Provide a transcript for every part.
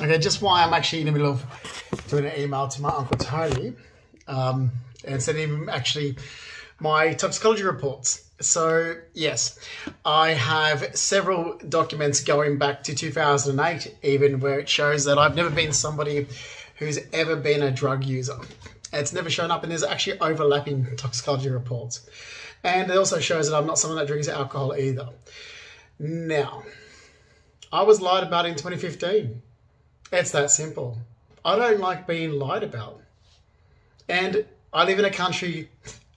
Okay, just why I'm actually in the middle of doing an email to my Uncle Tony and sending him actually my toxicology reports. So, yes, I have several documents going back to 2008, even, where it shows that I've never been somebody who's ever been a drug user. It's never shown up, and there's actually overlapping toxicology reports. And it also shows that I'm not someone that drinks alcohol either. Now, I was lied about in 2015. It's that simple. I don't like being lied about. And I live in a country,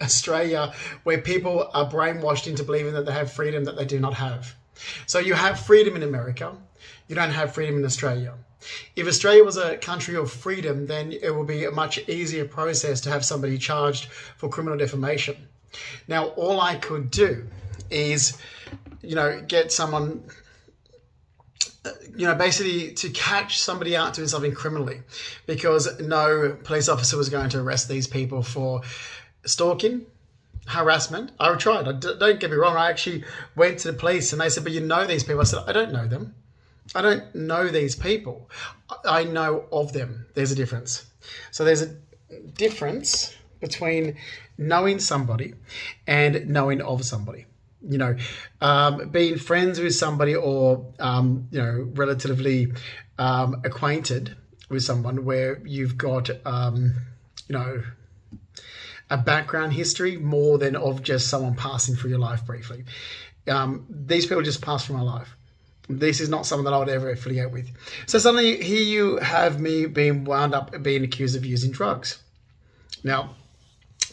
Australia, where people are brainwashed into believing that they have freedom that they do not have. So you have freedom in America. You don't have freedom in Australia. If Australia was a country of freedom, then it will be a much easier process to have somebody charged for criminal defamation. Now, all I could do is, get someone, basically to catch somebody out doing something criminally, because no police officer was going to arrest these people for stalking, harassment. I tried. Don't get me wrong. I actually went to the police and they said, but you know these people. I said, I don't know them. I don't know these people. I know of them. There's a difference. So there's a difference between knowing somebody and knowing of somebody. Being friends with somebody or, relatively acquainted with someone where you've got, a background history more than of just someone passing through your life briefly. These people just pass through my life. This is not someone that I would ever affiliate with. So suddenly here you have me being wound up being accused of using drugs. Now,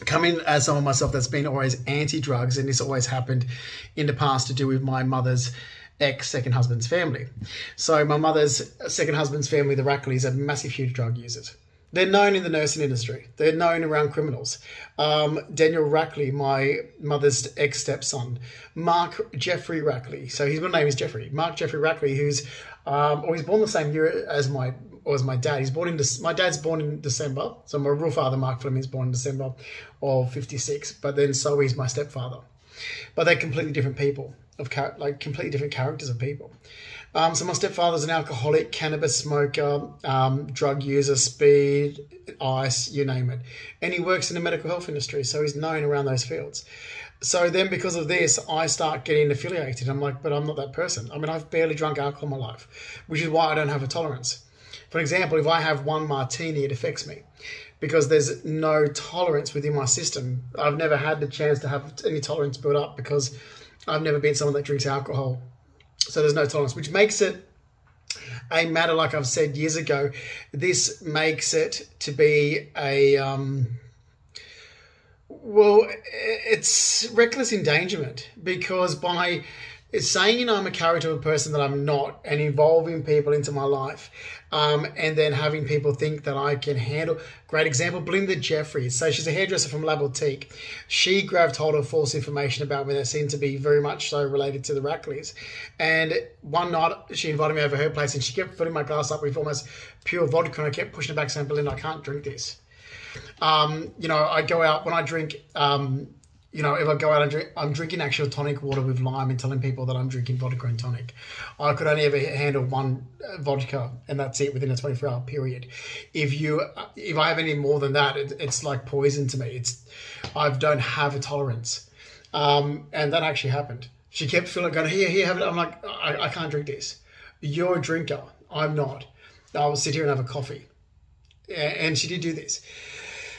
coming as someone myself that's been always anti-drugs, and this always happened in the past to do with my mother's ex-second husband's family. So my mother's second husband's family, the Rackleys, are massive, huge drug users. They're known in the nursing industry. They're known around criminals. Daniel Rackley, my mother's ex-stepson. Mark Jeffrey Rackley. So his real name is Jeffrey. Mark Jeffrey Rackley, who's, he's born the same year as my dad. My dad's born in December. So my real father, Mark Fleming, is born in December of 56. But then so is my stepfather. But they're completely different people, completely different characters of people. So my stepfather's an alcoholic, cannabis smoker, drug user, speed, ice, you name it. And he works in the medical health industry, so he's known around those fields. So then because of this, I start getting affiliated. I'm like, but I'm not that person. I mean, I've barely drunk alcohol in my life, which is why I don't have a tolerance. For example, if I have one martini, it affects me because there's no tolerance within my system. I've never had the chance to have any tolerance built up because I've never been someone that drinks alcohol. So there's no tolerance, which makes it a matter, like I've said years ago, this makes it to be it's reckless endangerment, because by saying I'm a character of a person that I'm not and involving people into my life, and then having people think that I can handle. Great example, Belinda Jeffries. So she's a hairdresser from La Boutique. She grabbed hold of false information about me that seemed to be very much so related to the Rackleys. And one night she invited me over her place and she kept filling my glass up with almost pure vodka, and I kept pushing it back saying, Belinda, I can't drink this. I go out when I drink, if I go out and drink, I'm drinking actual tonic water with lime and telling people that I'm drinking vodka and tonic. I could only ever handle one vodka, and that's it within a 24-hour period. If I have any more than that, it's like poison to me. I don't have a tolerance. And that actually happened. She kept going, here, have it. I'm like, I can't drink this. You're a drinker. I'm not. I will sit here and have a coffee. And she did do this.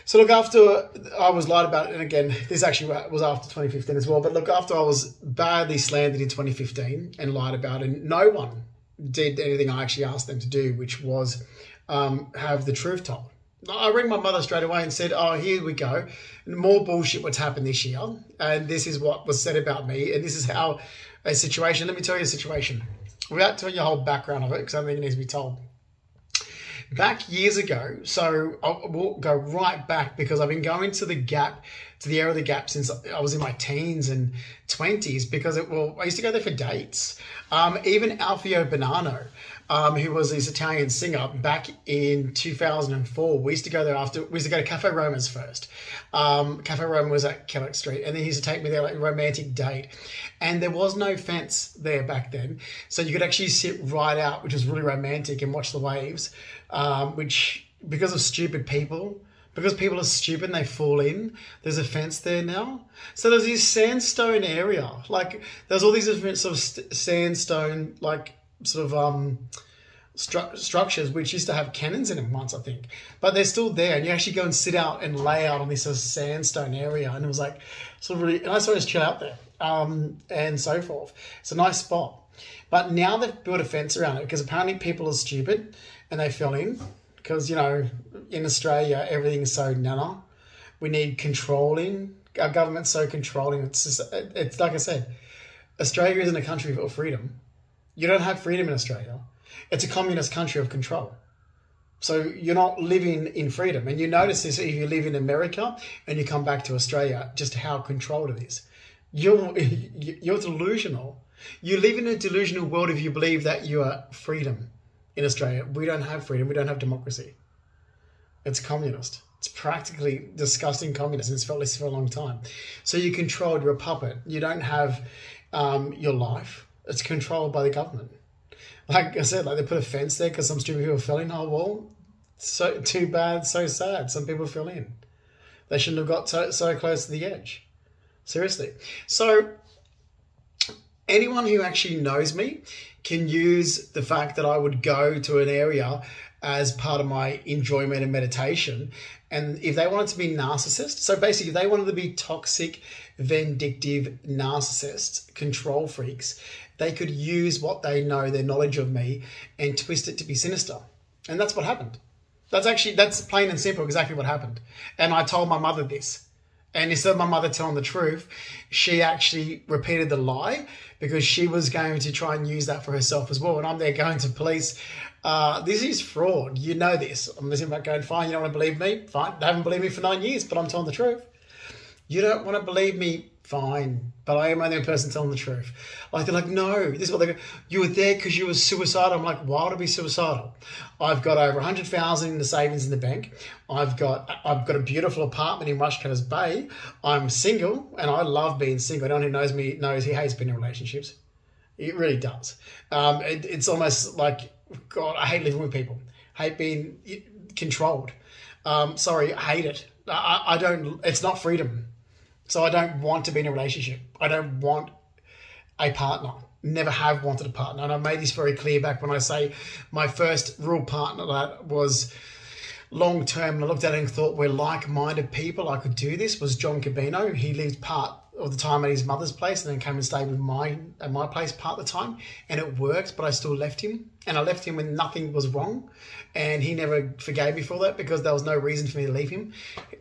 So look, after I was lied about, and again, this actually was after 2015 as well, but look, after I was badly slandered in 2015 and lied about, and no one did anything I actually asked them to do, which was have the truth told. I rang my mother straight away and said, oh, here we go. More bullshit what's happened this year, and this is what was said about me, and this is how a situation, let me tell you a situation, without telling you the whole background of it, because I don't think it needs to be told. Back years ago, so we'll go right back because I've been going to the area of the Gap since I was in my teens and 20s, because I used to go there for dates. Even Alfio Bonanno, who was this Italian singer back in 2004. We used to go there we used to go to Cafe Roma's first. Cafe Roma was at Kellogg Street, and then he used to take me there like a romantic date. And there was no fence there back then, so you could actually sit right out, which was really romantic, and watch the waves, which, because of stupid people, because people are stupid and they fall in, there's a fence there now. So there's this sandstone area. Like, there's all these different sort of sandstone, like, sort of structures which used to have cannons in them once, I think. But they're still there, and you actually go and sit out and lay out on this sort of sandstone area. And it was like, sort of really, and I sort of just chill out there, and so forth. It's a nice spot. But now they've built a fence around it because apparently people are stupid and they fell in. Because, you know, in Australia, everything's so nana. We need controlling. Our government's so controlling. It's just, it's like I said, Australia isn't a country of freedom. You don't have freedom in Australia. It's a communist country of control. So you're not living in freedom. And you notice this if you live in America and you come back to Australia, just how controlled it is. You're delusional. You live in a delusional world if you believe that you are freedom. In Australia, we don't have freedom. We don't have democracy. It's communist. It's practically disgusting communist, and it's felt this for a long time. So you're controlled. You're a puppet. You don't have your life. It's controlled by the government. Like I said, like they put a fence there because some stupid people fell in. Oh, well, so too bad, so sad. Some people fell in. They shouldn't have got so close to the edge. Seriously. So anyone who actually knows me can use the fact that I would go to an area as part of my enjoyment and meditation. And if they wanted to be narcissists, so basically if they wanted to be toxic, vindictive narcissists, control freaks, they could use what they know, their knowledge of me, and twist it to be sinister. And that's what happened. That's plain and simple exactly what happened. And I told my mother this. And instead of my mother telling the truth, she actually repeated the lie because she was going to try and use that for herself as well. And I'm there going to police, this is fraud. You know this. I'm listening back going, fine, you don't want to believe me? Fine. They haven't believed me for 9 years, but I'm telling the truth. You don't want to believe me? Fine. But I am only a person telling the truth. Like, they're like, no, this is what they go, you were there because you were suicidal. I'm like, why would I be suicidal? I've got over 100,000 in the savings in the bank. I've got a beautiful apartment in Rushcutters Bay. I'm single, and I love being single. Anyone who knows me knows he hates being in relationships. It really does. It's almost like, God, I hate living with people. I hate being controlled. I hate it. I don't, it's not freedom. So I don't want to be in a relationship. I don't want a partner. Never have wanted a partner. And I made this very clear back when I say my first real partner that was long-term, and I looked at it and thought we're like-minded people, I could do this, was John Cabino. He lived part of the time at his mother's place and then came and stayed with at my place part of the time. And it worked, but I still left him. And I left him when nothing was wrong. And he never forgave me for that because there was no reason for me to leave him.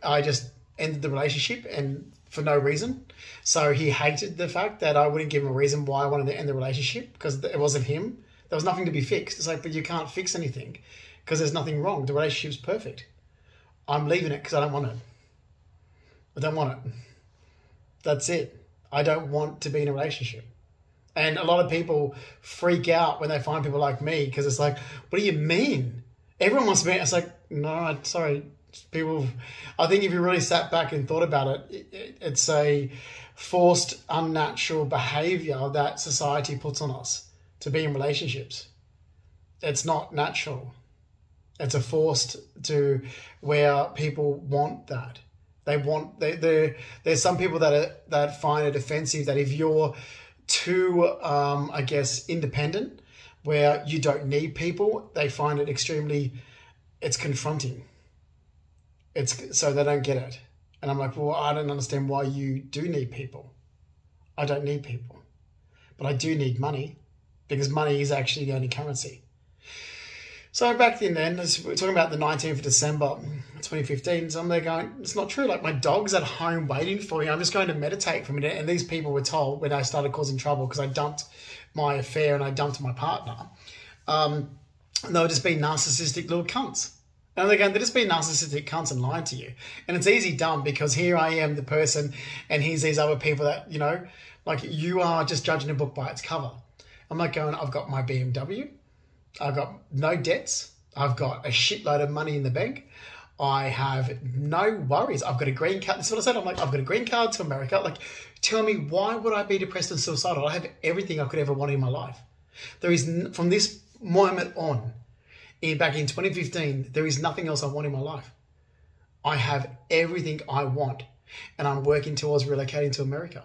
I just ended the relationship and for no reason. So he hated the fact that I wouldn't give him a reason why I wanted to end the relationship because it wasn't him. There was nothing to be fixed. It's like, but you can't fix anything because there's nothing wrong. The relationship's perfect. I'm leaving it because I don't want it. I don't want it. That's it. I don't want to be in a relationship. And a lot of people freak out when they find people like me because it's like, what do you mean? Everyone wants to be. It's like, no, sorry. People, I think if you really sat back and thought about it, it's a forced, unnatural behavior that society puts on us to be in relationships. It's not natural. It's a forced to where people want that. They want, there's some people that find it offensive that if you're too, I guess, independent, where you don't need people, they find it extremely, it's confronting. So they don't get it. And I'm like, well, I don't understand why you do need people. I don't need people. But I do need money because money is actually the only currency. So back then, we're talking about the 19th of December, 2015. So I'm there going, it's not true. Like my dog's at home waiting for you. I'm just going to meditate for a minute. And these people were told when I started causing trouble because I dumped my affair and I dumped my partner. And they were just being narcissistic little cunts. And they're going, they're just being narcissistic cunts and lying to you. And it's easy done because here I am, the person, and here's these other people that, you know, like you are just judging a book by its cover. I'm like going, I've got my BMW. I've got no debts. I've got a shitload of money in the bank. I have no worries. I've got a green card. This is what I said. I'm like, I've got a green card to America. Like, tell me, why would I be depressed and suicidal? I have everything I could ever want in my life. There is, from this moment on, back in 2015, there is nothing else I want in my life. I have everything I want, and I'm working towards relocating to America.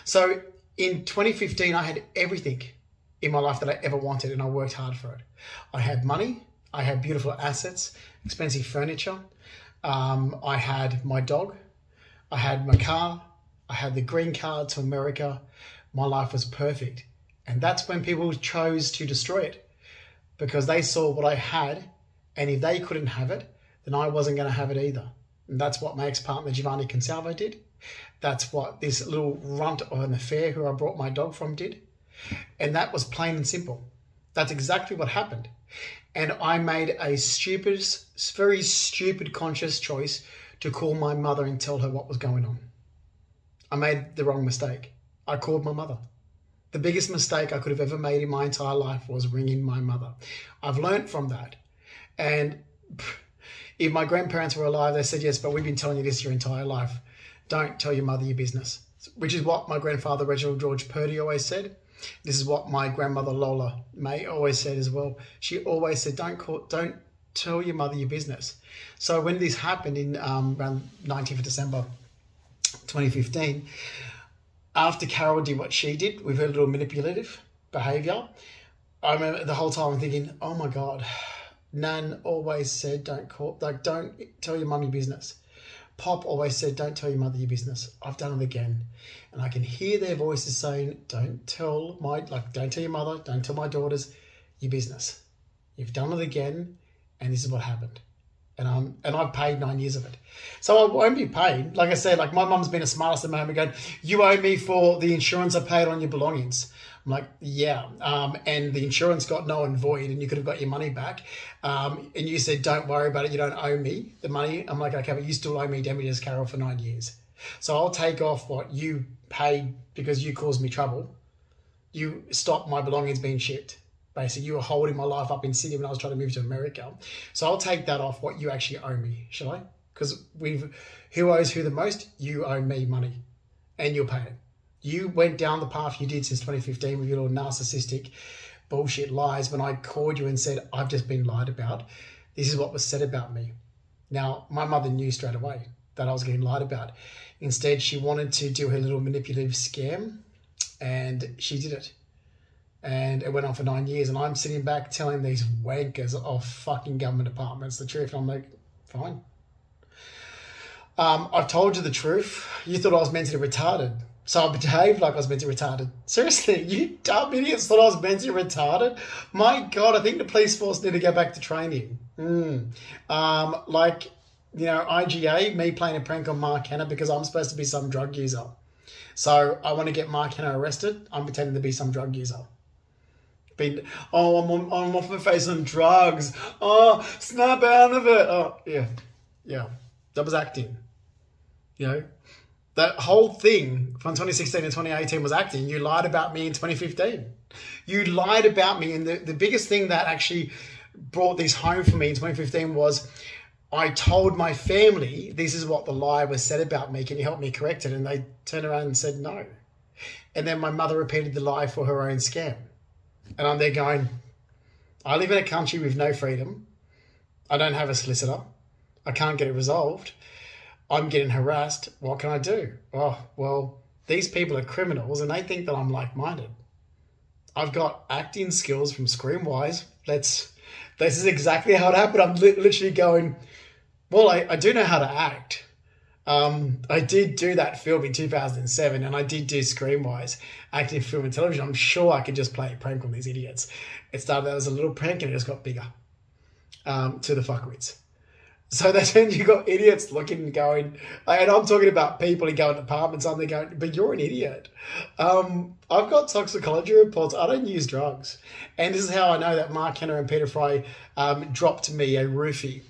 So in 2015, I had everything in my life that I ever wanted, and I worked hard for it. I had money. I had beautiful assets, expensive furniture. I had my dog. I had my car. I had the green card to America. My life was perfect. And that's when people chose to destroy it, because they saw what I had, and if they couldn't have it, then I wasn't going to have it either. And that's what my ex-partner Giovanni Consalvo did. That's what this little runt of an affair who I brought my dog from did. And that was plain and simple. That's exactly what happened. And I made a stupid, very stupid conscious choice to call my mother and tell her what was going on. I made the wrong mistake. I called my mother. The biggest mistake I could have ever made in my entire life was ringing my mother. I've learned from that. And if my grandparents were alive, they said, yes, but we've been telling you this your entire life. Don't tell your mother your business. Which is what my grandfather, Reginald George Purdy, always said. This is what my grandmother, Lola May, always said as well. She always said, don't tell your mother your business. So when this happened in around 19th of December 2015, after Carol did what she did with her little manipulative behaviour, I remember the whole time thinking, oh my God, Nan always said, don't tell your mum your business. Pop always said, don't tell your mother your business. I've done it again. And I can hear their voices saying, don't tell your mother, don't tell my daughters your business. You've done it again, and this is what happened. And I've paid 9 years of it. So I won't be paid. Like I said, like my mum's been the smartest at the moment going, you owe me for the insurance I paid on your belongings. I'm like, yeah. And the insurance got null and void, and you could have got your money back. And you said, don't worry about it. You don't owe me the money. I'm like, okay, but you still owe me damages, Carol, for 9 years. So I'll take off what you paid because you caused me trouble. You stopped my belongings being shipped. Basically, you were holding my life up in Sydney when I was trying to move to America. So I'll take that off what you actually owe me, shall I? Because who owes who the most? You owe me money, and you'll pay it. You went down the path you did since 2015 with your little narcissistic bullshit lies when I called you and said, I've just been lied about. This is what was said about me. Now, my mother knew straight away that I was getting lied about. Instead, she wanted to do her little manipulative scam, and she did it. And it went on for 9 years, and I'm sitting back telling these wankers of fucking government departments the truth, and I'm like, fine. I've told you the truth. You thought I was mentally retarded. So I behaved like I was mentally retarded. Seriously, you dumb idiots thought I was mentally retarded? My God, I think the police force need to go back to training. Like, you know, IGA, me playing a prank on Mark Hanna because I'm supposed to be some drug user. So I want to get Mark Hanna arrested. I'm pretending to be some drug user. I'm off my face on drugs. Oh, snap out of it. Oh, yeah. That was acting. You know, that whole thing from 2016 to 2018 was acting. You lied about me in 2015. You lied about me. And the biggest thing that actually brought this home for me in 2015 was I told my family, this is what the lie was said about me. Can you help me correct it? And they turned around and said no. And then my mother repeated the lie for her own scam. And I'm there going, I live in a country with no freedom. I don't have a solicitor. I can't get it resolved. I'm getting harassed. What can I do? Oh, well, these people are criminals and they think that I'm like-minded. I've got acting skills from Screamwise. This is exactly how it happened. I'm literally going, well, I do know how to act. I did do that film in 2007 and I did do Screamwise, acting, film and television. I'm sure I could just play a prank on these idiots. It started out as a little prank and it just got bigger to the fuckwits. So that's when you got idiots looking and going, and I'm talking about people who go in apartments and they're going, but you're an idiot. I've got toxicology reports. I don't use drugs. And this is how I know that Mark Hanna and Peter Fry dropped me a roofie.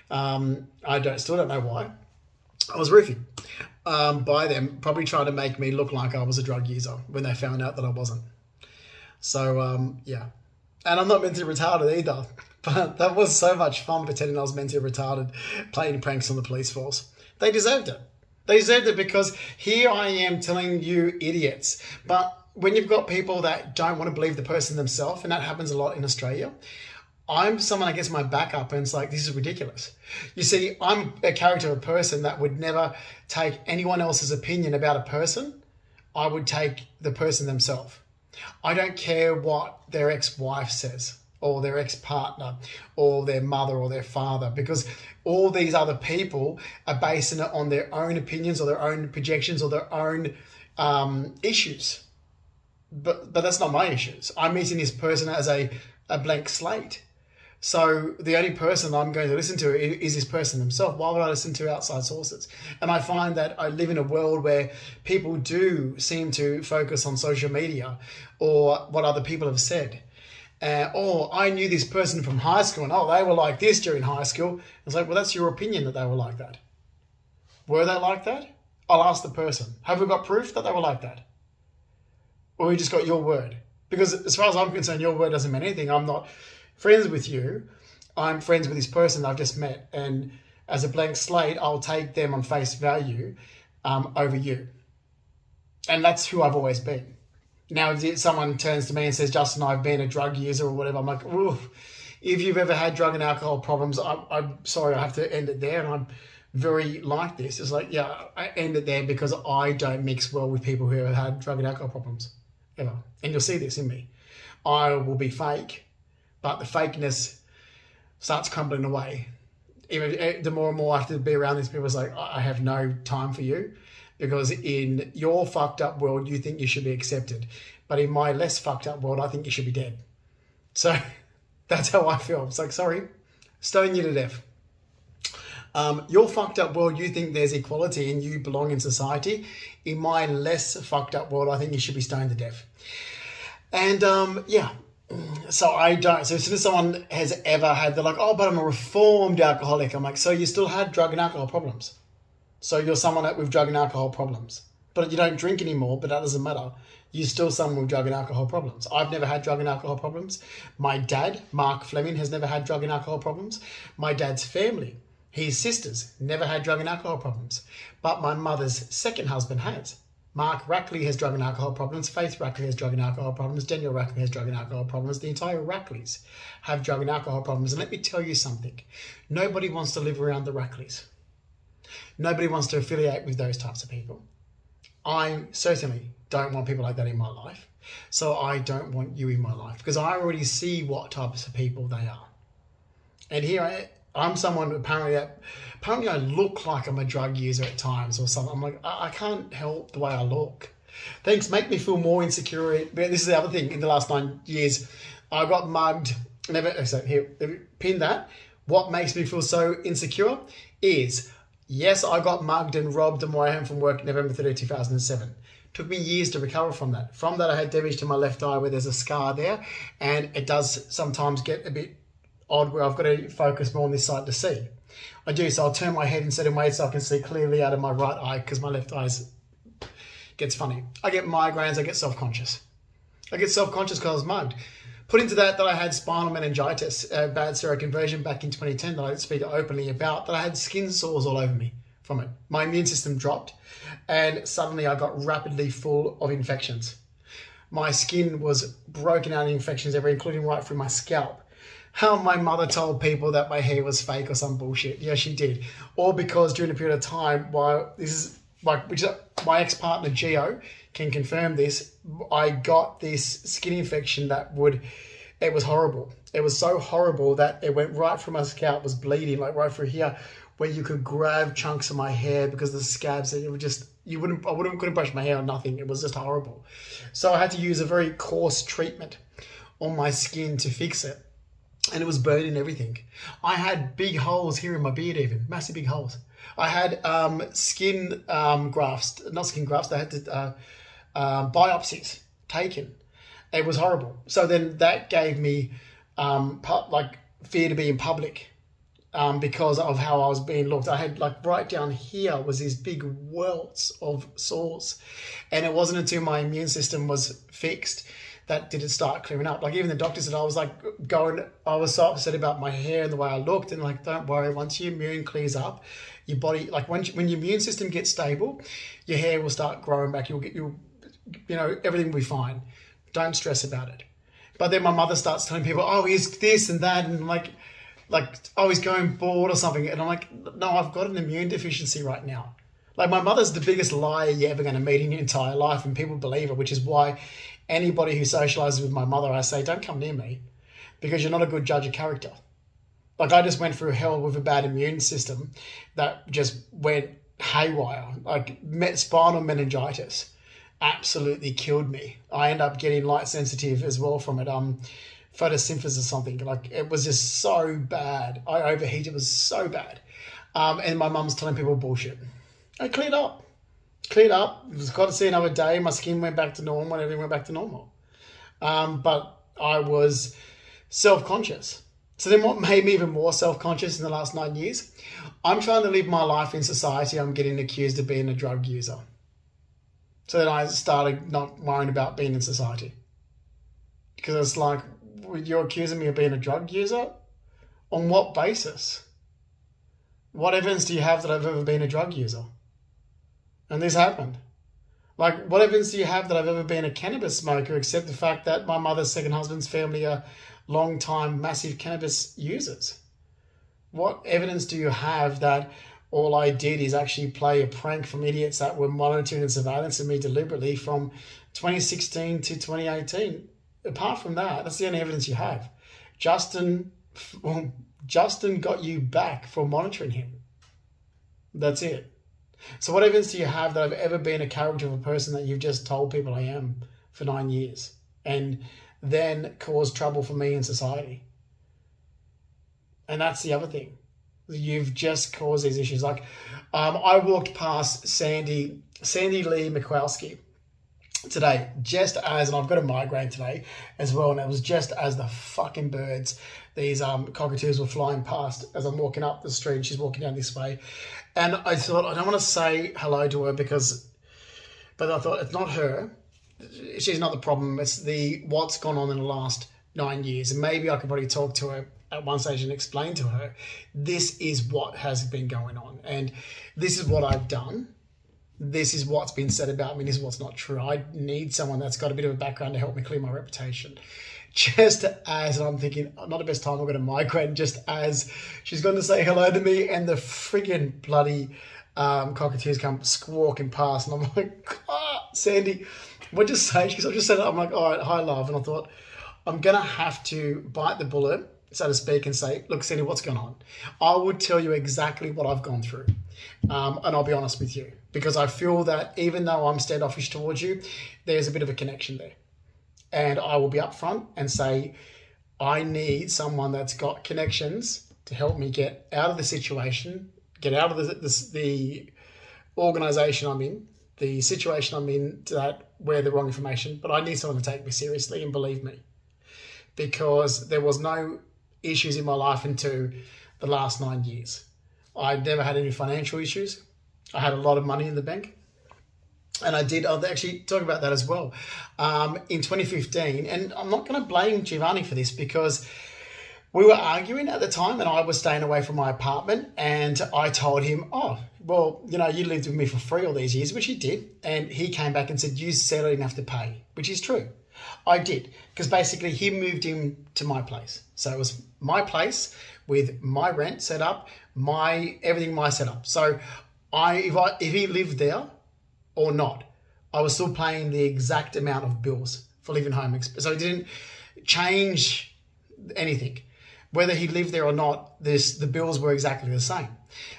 Still don't know why. I was roofied by them, probably trying to make me look like I was a drug user when they found out that I wasn't. So, yeah. And I'm not mentally retarded either. But that was so much fun pretending I was mentally retarded, playing pranks on the police force. They deserved it. They deserved it because here I am telling you idiots. But when you've got people that don't want to believe the person themselves, and that happens a lot in Australia, I'm someone that gets my back up and it's like, this is ridiculous. You see, I'm a character of a person that would never take anyone else's opinion about a person. I would take the person themselves. I don't care what their ex-wife says or their ex-partner or their mother or their father, because all these other people are basing it on their own opinions or their own projections or their own issues. But that's not my issues. I'm meeting this person as a blank slate. So the only person I'm going to listen to is this person themselves. Why would I listen to outside sources? And I find that I live in a world where people do seem to focus on social media or what other people have said. Or I knew this person from high school and, they were like this during high school. It's like, well, that's your opinion that they were like that. Were they like that? I'll ask the person. Have we got proof that they were like that? Or we just got your word? Because as far as I'm concerned, your word doesn't mean anything. I'm not friends with you. I'm friends with this person I've just met. And as a blank slate, I'll take them on face value over you. And that's who I've always been. Now, if someone turns to me and says, Justin, I've been a drug user or whatever, I'm like, oof. If you've ever had drug and alcohol problems, I'm sorry, I have to end it there. And I'm very like this. It's like, yeah, I end it there because I don't mix well with people who have had drug and alcohol problems, ever. And you'll see this in me. I will be fake, but the fakeness starts crumbling away. Even the more and more I have to be around these people, it's like, I have no time for you. Because in your fucked up world, you think you should be accepted. But in my less fucked up world, I think you should be dead. So that's how I feel. It's like, sorry, stone you to death. Your fucked up world, you think there's equality and you belong in society. In my less fucked up world, I think you should be stoned to death. And yeah, so I don't. So as soon as someone has ever had, they're like, oh, but I'm a reformed alcoholic. I'm like, so you still had drug and alcohol problems. So you're someone with drug and alcohol problems, but you don't drink anymore, but that doesn't matter. You're still someone with drug and alcohol problems. I've never had drug and alcohol problems. My dad, Mark Fleming, has never had drug and alcohol problems. My dad's family, his sisters, never had drug and alcohol problems. But my mother's second husband has. Mark Rackley has drug and alcohol problems. Faith Rackley has drug and alcohol problems. Daniel Rackley has drug and alcohol problems. The entire Rackleys have drug and alcohol problems. And let me tell you something. Nobody wants to live around the Rackleys. Nobody wants to affiliate with those types of people. I certainly don't want people like that in my life. So I don't want you in my life because I already see what types of people they are. And here I'm someone apparently I look like I'm a drug user at times or something. I'm like, I can't help the way I look. Things make me feel more insecure. But this is the other thing. In the last 9 years, I got mugged. So here, pin that. What makes me feel so insecure is, yes, I got mugged and robbed on my way home from work November 30, 2007. Took me years to recover from that. From that, I had damage to my left eye where there's a scar there. And it does sometimes get a bit odd where I've got to focus more on this side to see. I do, so I'll turn my head in certain ways so I can see clearly out of my right eye because my left eye gets funny. I get migraines, I get self-conscious. I get self-conscious because I was mugged. Put into that I had spinal meningitis, a bad seroconversion back in 2010 that I speak openly about, that I had skin sores all over me from it. My immune system dropped and suddenly I got rapidly full of infections. My skin was broken out in infections everywhere, including right through my scalp. How my mother told people that my hair was fake or some bullshit. Yeah, she did. Or because during a period of time, my ex-partner Gio can confirm this, I got this skin infection it was horrible. It was so horrible that it went right through my scalp, was bleeding, like right through here, where you could grab chunks of my hair because the scabs, it would just, couldn't brush my hair or nothing. It was just horrible. So I had to use a very coarse treatment on my skin to fix it. And it was burning everything. I had big holes here in my beard even, massive big holes. I had skin grafts, not skin grafts, they had to, biopsies taken. It was horrible. So then that gave me fear to be in public because of how I was being looked. I had right down here was these big welts of sores. And it wasn't until my immune system was fixed that did it start clearing up. Like even the doctor said, I was like I was so upset about my hair and the way I looked, and like, don't worry, once your immune clears up, your body, like when your immune system gets stable, your hair will start growing back. Everything will be fine. Don't stress about it. But then my mother starts telling people, oh, he's this and that, and like, oh, he's going bald or something. And I'm like, no, I've got an immune deficiency right now. Like my mother's the biggest liar you're ever going to meet in your entire life, and people believe her, which is why anybody who socializes with my mother, I say, don't come near me because you're not a good judge of character. Like I just went through hell with a bad immune system that just went haywire, like spinal meningitis. Absolutely killed me. I ended up getting light sensitive as well from it. Photosynthesis or something. Like it was just so bad. I overheated. It was so bad. And my mum's telling people bullshit. I cleared up. It was got to see another day. My skin went back to normal. Everything went back to normal. But I was self-conscious. So then what made me even more self-conscious in the last 9 years? I'm trying to live my life in society. I'm getting accused of being a drug user. So then I started not worrying about being in society. Because it's like, you're accusing me of being a drug user? On what basis? What evidence do you have that I've ever been a drug user? And this happened. Like, what evidence do you have that I've ever been a cannabis smoker, except the fact that my mother's second husband's family are long-time massive cannabis users? What evidence do you have that all I did is actually play a prank from idiots that were monitoring and surveillance of me deliberately from 2016 to 2018? Apart from that, that's the only evidence you have. Justin got you back for monitoring him. That's it. So what evidence do you have that I've ever been a character of a person that you've just told people I am for 9 years and then caused trouble for me in society? And that's the other thing. You've just caused these issues. Like, I walked past Sandy Lee McCloskey today, and I've got a migraine today as well, and it was just as the fucking birds, these cockatoos were flying past as I'm walking up the street, and she's walking down this way. And I thought, I don't want to say hello to her but I thought, it's not her. She's not the problem. It's what's gone on in the last 9 years. And maybe I could probably talk to her at one stage and explain to her, this is what has been going on. And this is what I've done. This is what's been said about me. This is what's not true. I need someone that's got a bit of a background to help me clear my reputation. Just as, and I'm thinking, not the best time, I've got a migraine, just as she's going to say hello to me and the friggin' bloody cockatoos come squawking past. And I'm like, Sandy, what'd you say? I just said it. I'm like, all right, hi, love. And I thought, I'm going to have to bite the bullet, so to speak, and say, look, Sandy, what's going on? I would tell you exactly what I've gone through. And I'll be honest with you, because I feel that even though I'm standoffish towards you, there's a bit of a connection there. And I will be upfront and say, I need someone that's got connections to help me get out of the situation, get out of the organisation I'm in, the situation I'm in, that where the wrong information. But I need someone to take me seriously and believe me, because there was no issues in my life into the last 9 years. I never had any financial issues. I had a lot of money in the bank. And I'll actually talk about that as well. In 2015, and I'm not going to blame Giovanni for this, because we were arguing at the time and I was staying away from my apartment, and I told him, oh, well, you lived with me for free all these years, which he did. And he came back and said, you said I didn't have to pay, which is true. I did, because basically he moved him to my place. So it was my place with my rent set up, everything my setup. So if he lived there or not, I was still paying the exact amount of bills for living home. So it didn't change anything. Whether he lived there or not, the bills were exactly the same.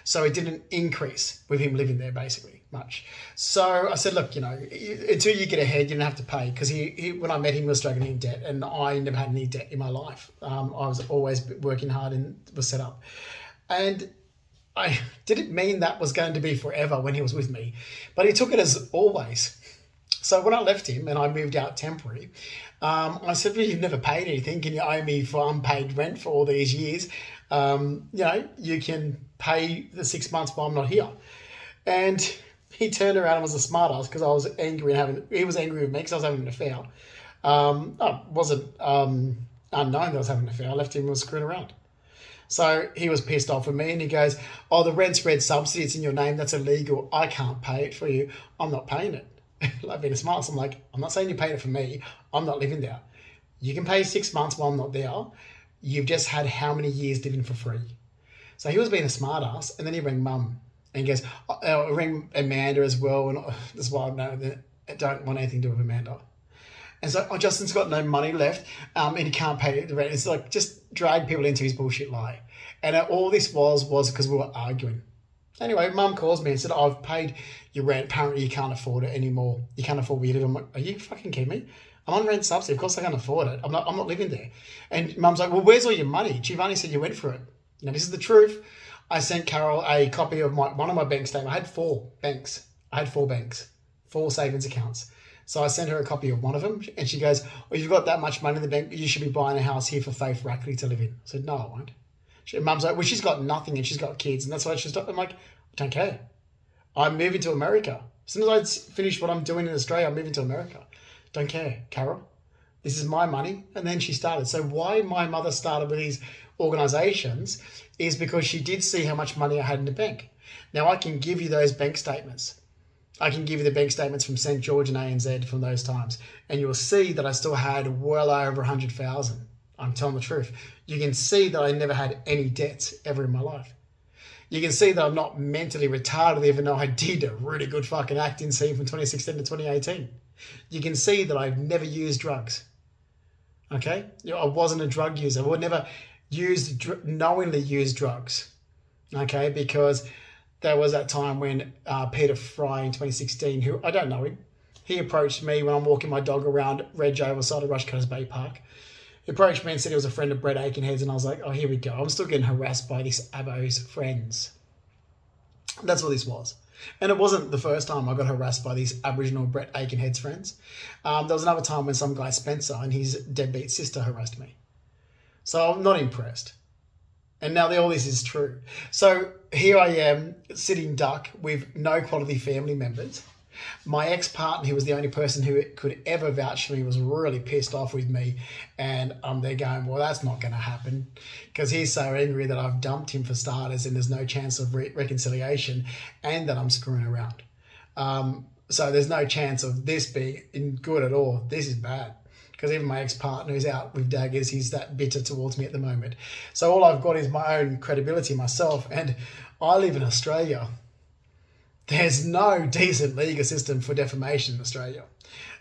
So it didn't increase with him living there, basically, much. So I said, look, until you get ahead, you don't have to pay. Because when I met him, he was struggling in debt, and I never had any debt in my life. I was always working hard and was set up. And I didn't mean that was going to be forever when he was with me, but he took it as always. So when I left him and I moved out temporary, I said, well, you've never paid anything. Can you owe me for unpaid rent for all these years? You can pay the 6 months while I'm not here. And he turned around and was a smart ass, because I was angry he was angry with me because I was having an affair. Wasn't unknown that I was having an affair. I left him and was screwing around. So he was pissed off with me and he goes, oh, the rent spread subsidy, it's in your name, that's illegal. I can't pay it for you. I'm not paying it. Like being a smart, so I'm like, I'm not saying you're paying it for me. I'm not living there. You can pay 6 months while I'm not there. You've just had how many years living for free? So he was being a smart ass, and then he rang mum and he goes, I'll ring Amanda as well. And that's why I don't want anything to do with Amanda. And so, Justin's got no money left, and he can't pay the rent. It's like just drag people into his bullshit lie. And all this was because we were arguing. Anyway, mum calls me and said, I've paid your rent. Apparently you can't afford it anymore. You can't afford where you live. I'm like, are you fucking kidding me? I'm on rent subsidy. Of course I can't afford it. I'm not living there. And mum's like, well, where's all your money? Giovanni said you went for it. Now, this is the truth. I sent Carol a copy of one of my bank statements. I had 4 banks. 4 savings accounts. So I sent her a copy of one of them, and she goes, well, you've got that much money in the bank, you should be buying a house here for Faith Rackley to live in. I said, no, I won't. Mum's like, well, she's got nothing and she's got kids, and that's why she's... I'm like, I don't care. I'm moving to America. As soon as I finish what I'm doing in Australia, I'm moving to America. Don't care, Carol. This is my money. And then she started. So why my mother started with these organisations is because she did see how much money I had in the bank. Now, I can give you those bank statements. I can give you the bank statements from St. George and ANZ from those times, and you'll see that I still had well over 100,000. I'm telling the truth. You can see that I never had any debts ever in my life. You can see that I'm not mentally retarded, even though I did a really good fucking acting scene from 2016 to 2018. You can see that I've never used drugs. Okay? I wasn't a drug user. I would never knowingly use drugs. Okay? Because there was that time when Peter Fry in 2016, who I don't know him, he approached me when I'm walking my dog around Red Joe side of Rushcutters Bay Park. He approached me and said he was a friend of Brett Aikenhead's, and I was like, oh, here we go. I'm still getting harassed by this Abbo's friends. That's what this was. And it wasn't the first time I got harassed by these Aboriginal Brett Aikenhead's friends. There was another time when some guy, Spencer, and his deadbeat sister harassed me. So I'm not impressed. And now all this is true. So here I am sitting duck with no quality family members. My ex-partner, who was the only person who could ever vouch for me, was really pissed off with me. And I'm there going, well, that's not going to happen. Because he's so angry that I've dumped him for starters and there's no chance of reconciliation and that I'm screwing around. So there's no chance of this being good at all. This is bad. Because even my ex-partner who's out with daggers, he's that bitter towards me at the moment. So all I've got is my own credibility myself. And I live in Australia. There's no decent legal system for defamation in Australia.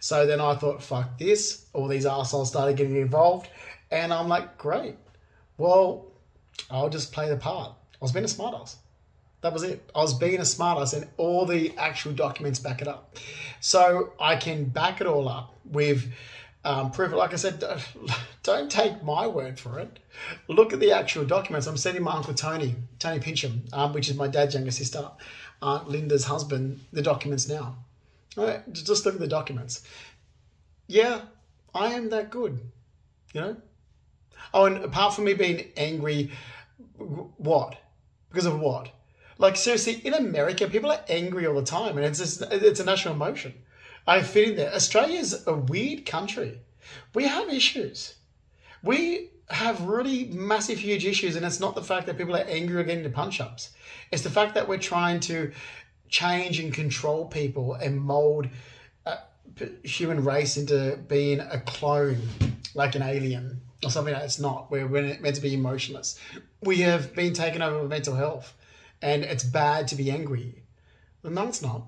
So then I thought, fuck this. All these arseholes started getting involved. And I'm like, great. Well, I'll just play the part. I was being a smartass. That was it. I was being a smartass, and all the actual documents back it up. So I can back it all up with... proof. Like I said, don't take my word for it. Look at the actual documents. I'm sending my Uncle Tony Pincham, which is my dad's younger sister, Aunt Linda's husband, the documents now. All right, just look at the documents. Yeah, I am that good, you know? Oh, and apart from me being angry, what? Because of what? Like, seriously, in America, people are angry all the time, and it's a national emotion. I fit in there. Australia's a weird country. We have issues. We have really massive, huge issues, and it's not the fact that people are angry or getting to punch-ups. It's the fact that we're trying to change and control people and mold human race into being a clone, like an alien or something that it's not. We're meant to be emotionless. We have been taken over with mental health, and it's bad to be angry. Well, no, it's not.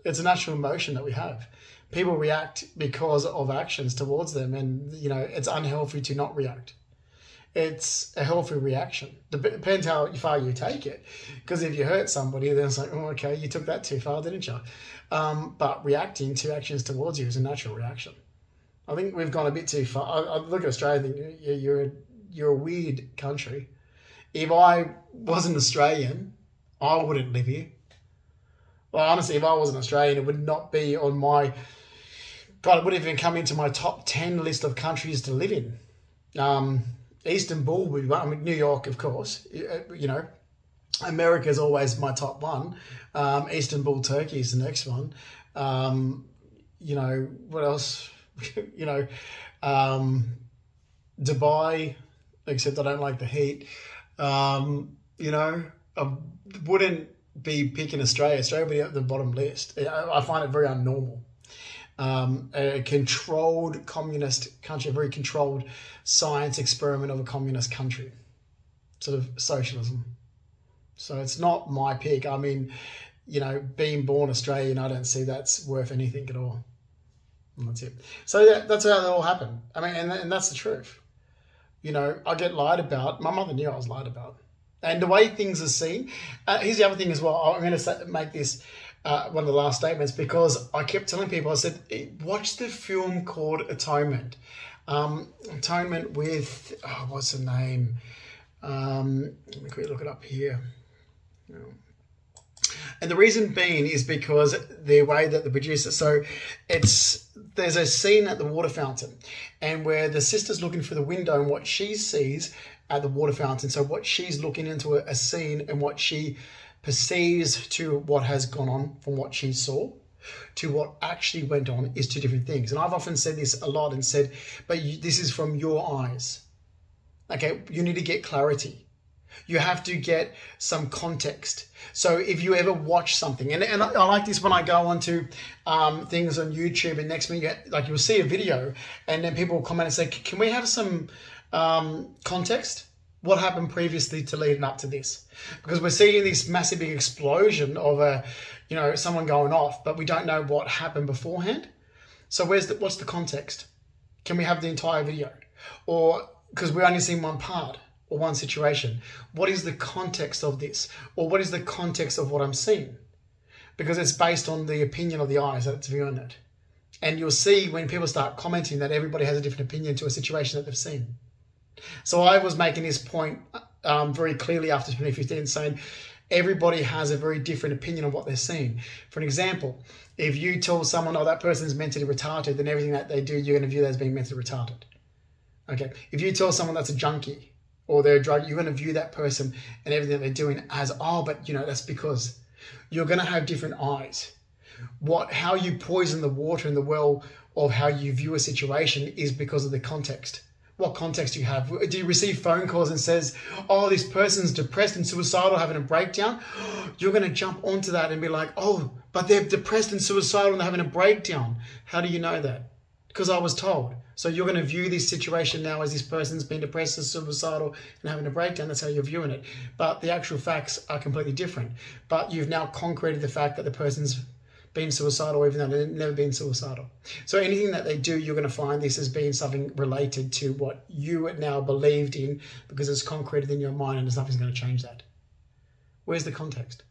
It's a natural emotion that we have. People react because of actions towards them, and you know it's unhealthy to not react. It's a healthy reaction. Depends how far you take it. Because if you hurt somebody, then it's like, oh, okay, you took that too far, didn't you? But reacting to actions towards you is a natural reaction. I think we've gone a bit too far. I look at Australia and think, you're a weird country. If I wasn't Australian, I wouldn't live here. Well, honestly, if I wasn't Australian, it would not be on my... God, it wouldn't even come into my top 10 list of countries to live in. Istanbul would be one. I mean, New York, of course. You know, America is always my top one. Istanbul, Turkey is the next one. You know, what else? you know, Dubai, except I don't like the heat. You know, I wouldn't be picking Australia. Australia would be at the bottom list. I find it very unnormal. A controlled communist country, a very controlled science experiment of a communist country, sort of socialism. So it's not my pick. I mean, you know, being born Australian, I don't see that's worth anything at all. And that's it. So that's how that all happened. I mean, and that's the truth. You know, I get lied about. My mother knew I was lied about. And the way things are seen, here's the other thing as well. I'm going to make this one of the last statements, because I kept telling people, I said, watch the film called Atonement. Atonement with, what's the name? Let me quickly look it up here. And the reason being is because the way that the producer, so there's a scene at the water fountain, and where the sister's looking for the window and what she sees at the water fountain. So what she's looking into a scene, and what she perceives to what has gone on from what she saw to what actually went on is two different things. And I've often said this a lot and said, but this is from your eyes. Okay, you need to get clarity. You have to get some context. So if you ever watch something, and I like this when I go onto things on YouTube, and next minute, like, you'll see a video and then people will comment and say, can we have some context? What happened previously to leading up to this? Because we're seeing this massive big explosion of someone going off, but we don't know what happened beforehand. So what's the context? Can we have the entire video? Or because we're only seeing one part or one situation, what is the context of this? Or what is the context of what I'm seeing? Because it's based on the opinion of the eyes that it's viewing it. And you'll see when people start commenting that everybody has a different opinion to a situation that they've seen. So I was making this point very clearly after 2015, saying everybody has a very different opinion of what they're seeing. For an example, if you tell someone, oh, that person's mentally retarded, then everything that they do, you're going to view that as being mentally retarded. Okay. If you tell someone that's a junkie or they're a drug, you're going to view that person and everything that they're doing as, oh, but that's because you're going to have different eyes. How you poison the water in the well of how you view a situation is because of the context. What context do you have? Do you receive phone calls and says, oh, this person's depressed and suicidal, having a breakdown? You're going to jump onto that and be like, oh, but they're depressed and suicidal and they're having a breakdown. How do you know that? Because I was told. So you're going to view this situation now as this person's been depressed and suicidal and having a breakdown. That's how you're viewing it. But the actual facts are completely different. But you've now concreted the fact that the person's been suicidal, even though they've never been suicidal. So anything that they do, you're going to find this as being something related to what you now believed in, because it's concreted in your mind and there's nothing's going to change that. Where's the context?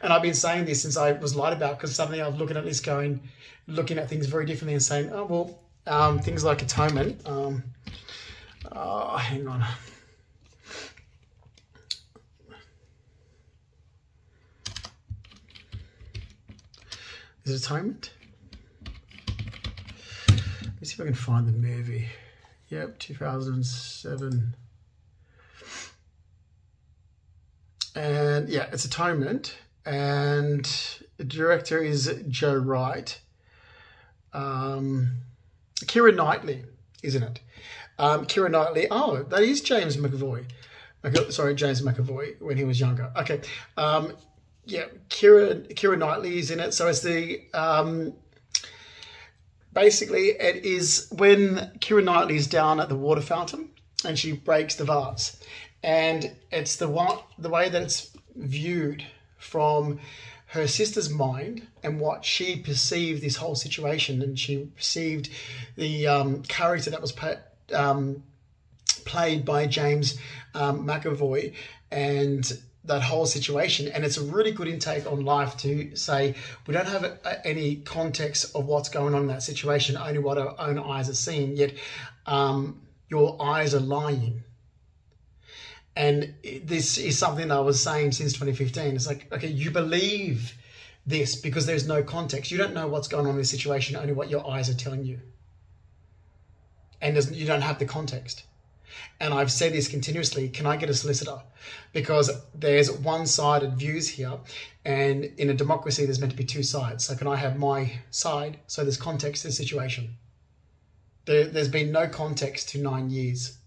And I've been saying this since I was lied about, because suddenly I was looking at this looking at things very differently and saying, oh, well, things like atonement. Hang on. Is it Atonement? Let me see if I can find the movie. Yep, 2007. And yeah, it's Atonement. And the director is Joe Wright. Keira Knightley, isn't it? Keira Knightley. Oh, that is James McAvoy. Sorry, James McAvoy when he was younger. Okay. Yeah, Keira Knightley is in it. So it's basically it is when Keira Knightley is down at the water fountain and she breaks the vase, and it's the way that it's viewed from her sister's mind and what she perceived this whole situation, and she perceived the character that was played by James McAvoy and that whole situation. And it's a really good intake on life to say we don't have any context of what's going on in that situation, only what our own eyes are seeing, yet your eyes are lying. And this is something I was saying since 2015. It's like, okay, you believe this because there's no context. You don't know what's going on in this situation, only what your eyes are telling you. And you don't have the context. And I've said this continuously, can I get a solicitor? Because there's one-sided views here, and in a democracy there's meant to be two sides. So can I have my side so there's context to the situation? There's been no context to 9 years.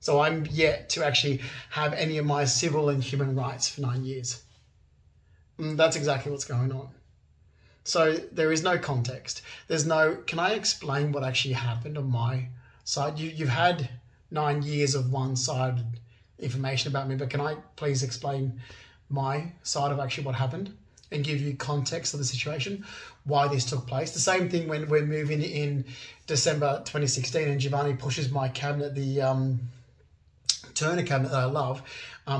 So I'm yet to actually have any of my civil and human rights for 9 years. And that's exactly what's going on. So there is no context. There's no, can I explain what actually happened on my side? You've had 9 years of one-sided information about me, but can I please explain my side of actually what happened and give you context of the situation, why this took place? The same thing when we're moving in December 2016 and Giovanni pushes my cabinet, the Turner cabinet that I love,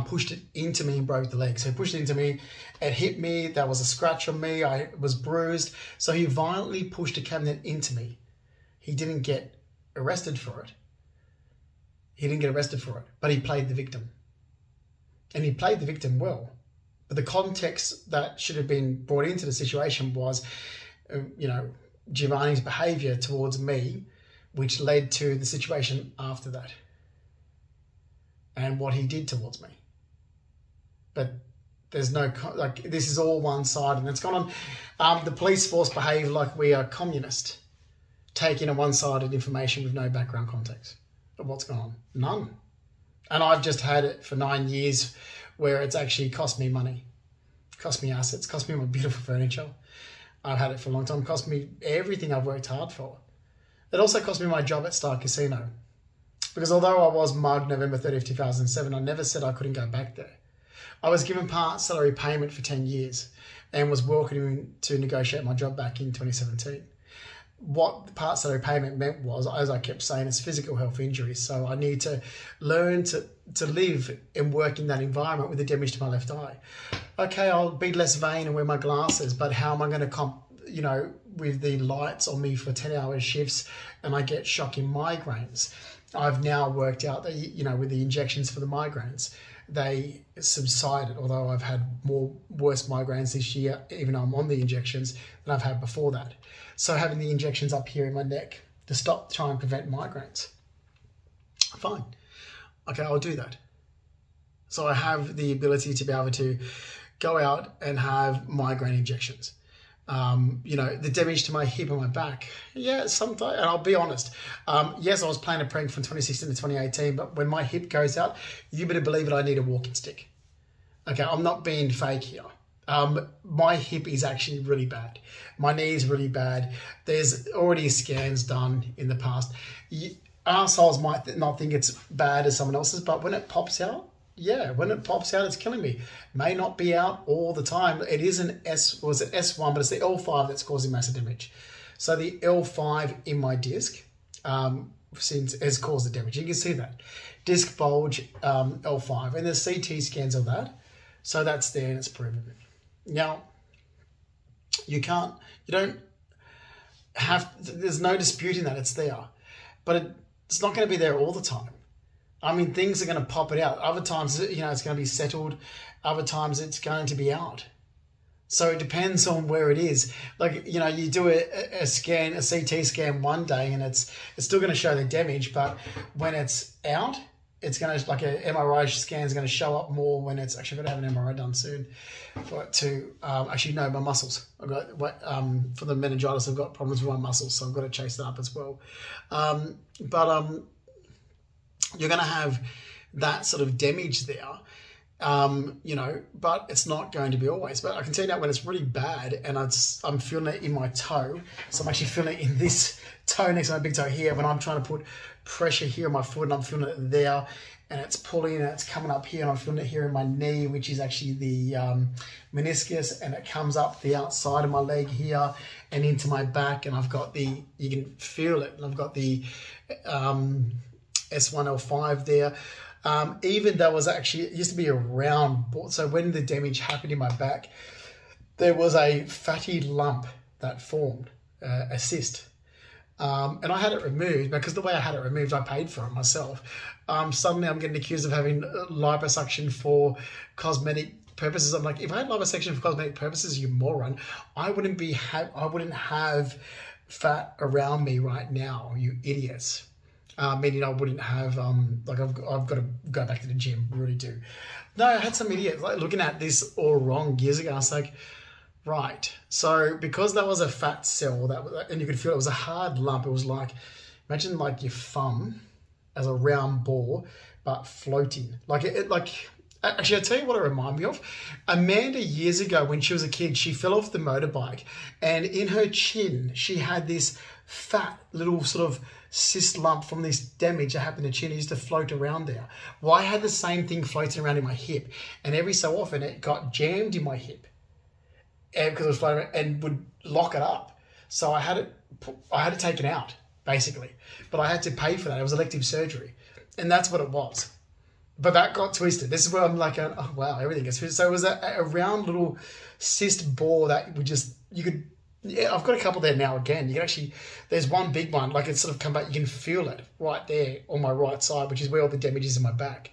pushed it into me and broke the leg. So he pushed it into me, it hit me, there was a scratch on me, I was bruised. So he violently pushed a cabinet into me. He didn't get arrested for it. He didn't get arrested for it, but he played the victim. And he played the victim well. But the context that should have been brought into the situation was, Giovanni's behaviour towards me, which led to the situation after that. And what he did towards me. But there's no, this is all one side, and it's gone on. The police force behave like we are communist, taking a one-sided information with no background context of what's going on. None. And I've just had it for 9 years where it's actually cost me money, cost me assets, cost me my beautiful furniture. I've had it for a long time, cost me everything I've worked hard for. It also cost me my job at Star Casino. Because although I was mugged November 30th, 2007, I never said I couldn't go back there. I was given part salary payment for 10 years and was working to negotiate my job back in 2017. What the part salary payment meant was, as I kept saying, it's physical health injuries. So I need to learn to live and work in that environment with the damage to my left eye. Okay, I'll be less vain and wear my glasses, but how am I going to with the lights on me for 10-hour shifts and I get shocking migraines? I've now worked out that, with the injections for the migraines, they subsided, although I've had worse migraines this year, even though I'm on the injections, than I've had before that. So having the injections up here in my neck to try and prevent migraines. Fine. Okay, I'll do that. So I have the ability to be able to go out and have migraine injections. The damage to my hip and my back. Yeah, sometimes, and I'll be honest. Yes, I was playing a prank from 2016 to 2018, but when my hip goes out, you better believe it, I need a walking stick. Okay, I'm not being fake here. My hip is actually really bad. My knee is really bad. There's already scans done in the past. Arseholes might not think it's bad as someone else's, but when it pops out, yeah, when it pops out, it's killing me. May not be out all the time. It is an S1, but it's the L5 that's causing massive damage. So the L5 in my disc has caused the damage. You can see that. Disc bulge, L5. And there's CT scans of that. So that's there and it's proven. Now, there's no disputing that it's there. But it's not going to be there all the time. I mean, things are going to pop it out. Other times, it's going to be settled. Other times, it's going to be out. So it depends on where it is. You do a scan, a CT scan one day, and it's still going to show the damage. But when it's out, it's going to, like an MRI scan is going to show up more when it's actually going to have an MRI done soon for it to actually know my muscles. I've got for the meningitis, I've got problems with my muscles, so I've got to chase that up as well. You're going to have that sort of damage there, but it's not going to be always. But I can tell you that when it's really bad and I'm feeling it in my toe, so I'm actually feeling it in this toe next to my big toe here, when I'm trying to put pressure here on my foot and I'm feeling it there, and it's pulling and it's coming up here, and I'm feeling it here in my knee, which is actually the meniscus, and it comes up the outside of my leg here and into my back, and I've got you can feel it, and I've got the S1L5 there. Even though it used to be a round board, so when the damage happened in my back, there was a fatty lump that formed, a cyst. And I had it removed, because the way I had it removed, I paid for it myself. Suddenly I'm getting accused of having liposuction for cosmetic purposes. I'm like, if I had liposuction for cosmetic purposes, you moron, I wouldn't have fat around me right now, you idiots. Meaning I wouldn't have, I've got to go back to the gym, really do. No, I had some idiots looking at this all wrong years ago. I was like, right. So because that was a fat cell, and you could feel it was a hard lump, it was like, Imagine like your thumb as a round ball, but floating. Actually, I'll tell you what it reminded me of. Amanda, years ago, when she was a kid, she fell off the motorbike, and in her chin, she had this fat little sort of cyst lump from this damage that happened to chin. It used to float around there. Well, I had the same thing floating around in my hip, and every so often it got jammed in my hip, and because it was floating around, and would lock it up. So I had to take it out, basically, but I had to pay for that. It was elective surgery, and that's what it was. But that got twisted. This is where I'm like, oh wow, everything gets twisted. So it was a round little cyst ball that I've got a couple there now again. You can actually, there's one big one, like it's sort of come back, you can feel it right there on my right side, which is where all the damage is in my back.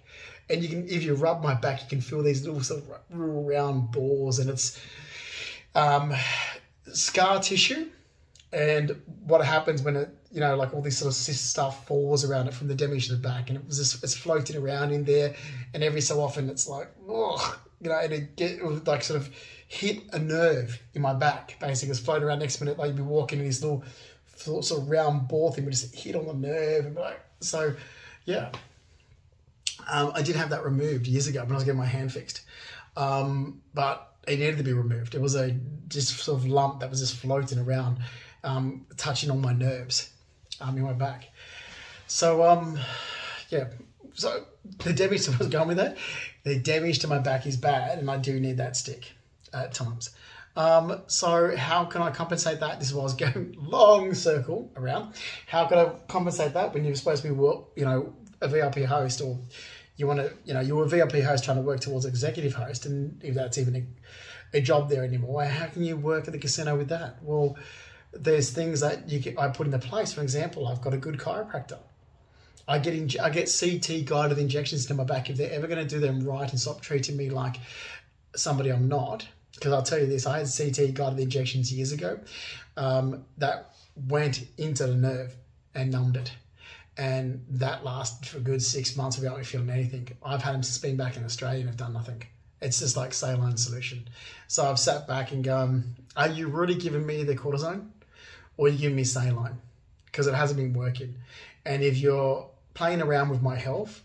And you can, if you rub my back, you can feel these little sort of little round balls, and it's scar tissue. And what happens when it, like all this sort of cyst stuff falls around it from the damage to the back, and it's floating around in there, and every so often it's like, and it would like sort of hit a nerve in my back. Basically, it's floating around next minute, like you'd be walking in this little sort of round ball thing, would just hit on the nerve, and so, yeah. I did have that removed years ago when I was getting my hand fixed, but it needed to be removed. It was a just sort of lump that was just floating around, touching on my nerves in my back. So, yeah. So the damage, I was going with that. The damage to my back is bad, and I do need that stick at times. So how can I compensate that? This is what I was going long circle around. How can I compensate that when you're supposed to be, a VIP host, or you want to, you're a VIP host trying to work towards executive host, and if that's even a job there anymore, how can you work at the casino with that? Well, there's things that I put into place. For example, I've got a good chiropractor. I get CT guided injections into my back. If they're ever going to do them right and stop treating me like somebody I'm not, because I'll tell you this, I had CT guided injections years ago that went into the nerve and numbed it. And that lasted for a good 6 months without me feeling anything. I've had them since been back in Australia and have done nothing. It's just like saline solution. So I've sat back and gone, are you really giving me the cortisone, or are you giving me saline? Because it hasn't been working. And if you're playing around with my health,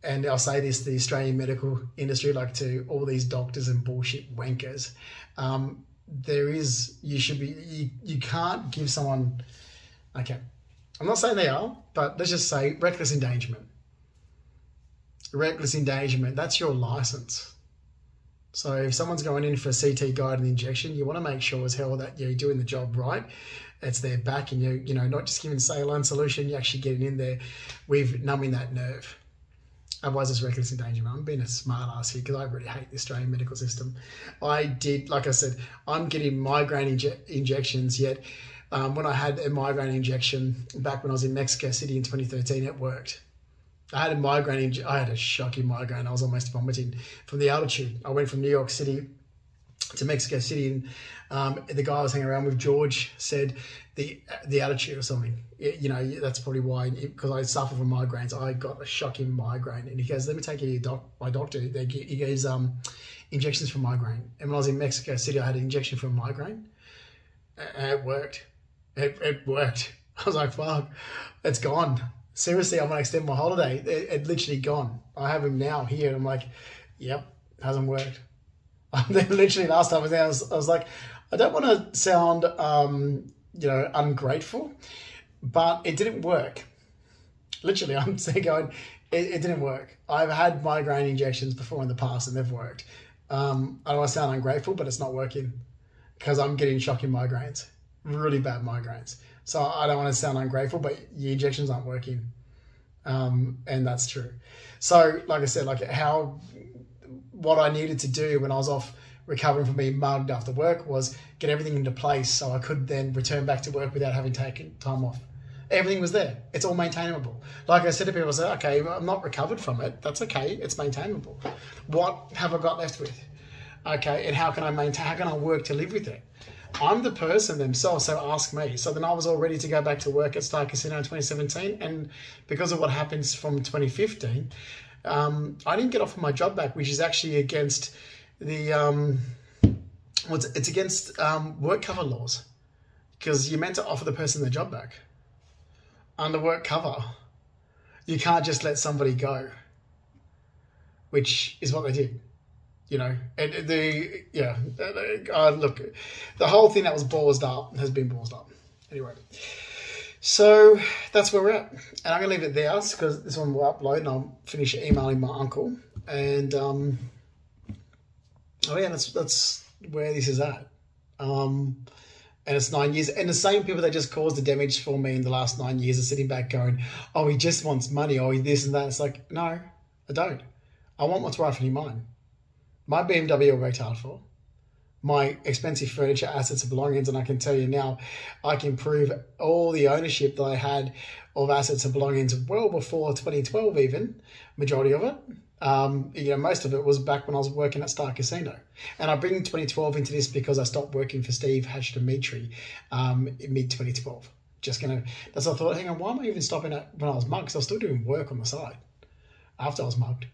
and I'll say this to the Australian medical industry, like to all these doctors and bullshit wankers, you can't give someone, okay, I'm not saying they are, but let's just say reckless endangerment. Reckless endangerment, that's your license. So if someone's going in for a CT guided injection, you want to make sure as hell that you're doing the job right. It's their back, and you're not just giving saline solution, you're actually getting in there with numbing that nerve. Otherwise, it's reckless endangerment. I'm being a smart ass here because I really hate the Australian medical system. Like I said, I'm getting migraine injections, yet when I had a migraine injection back when I was in Mexico City in 2013, it worked. I had a shocking migraine. I was almost vomiting from the altitude. I went from New York City to Mexico City, and the guy I was hanging around with, George, said the altitude or something. That's probably why, because I suffer from migraines. I got a shocking migraine, and he goes, "Let me take you to my doctor." He gives injections for migraine, and when I was in Mexico City, I had an injection for a migraine, and it worked. It worked. I was like, "Fuck, it's gone." Seriously, I'm going to extend my holiday. It literally gone. I have him now here. And I'm like, yep, hasn't worked. Literally last time I was there, I was like, I don't want to sound, ungrateful, but it didn't work. Literally, I'm saying going, it didn't work. I've had migraine injections before in the past and they've worked. I don't want to sound ungrateful, but it's not working because I'm getting shocking migraines, really bad migraines. So I don't want to sound ungrateful, but your injections aren't working. And that's true. So like I said, what I needed to do when I was off recovering from being mugged after work was get everything into place so I could then return back to work without having taken time off. Everything was there. It's all maintainable. Like I said to people, I said, okay, I'm not recovered from it. That's okay. It's maintainable. What have I got left with? Okay, and how can I work to live with it? I'm the person themselves, so ask me. So then I was all ready to go back to work at Star Casino in 2017, and because of what happens from 2015, I didn't get off of my job back, which is actually against the it's against work cover laws, because you're meant to offer the person the job back. under work cover. You can't just let somebody go, which is what they did. You know, and look, the whole thing that was ballsed up has been ballsed up. Anyway, so that's where we're at. And I'm going to leave it there because this one will upload and I'll finish emailing my uncle. And, that's where this is at. And it's 9 years. And the same people that just caused the damage for me in the last 9 years are sitting back going, oh, he just wants money, or this and that. It's like, no, I don't. I want what's rightfully mine. My BMW I worked hard for. My expensive furniture, assets and belongings, and I can tell you now, I can prove all the ownership that I had of assets and belongings well before 2012 even, majority of it. Most of it was back when I was working at Star Casino. And I bring 2012 into this because I stopped working for Steve Hatch-Dimitri in mid-2012. That's what I thought, hang on, why am I even stopping at when I was mugged? Because I was still doing work on the side after I was mugged.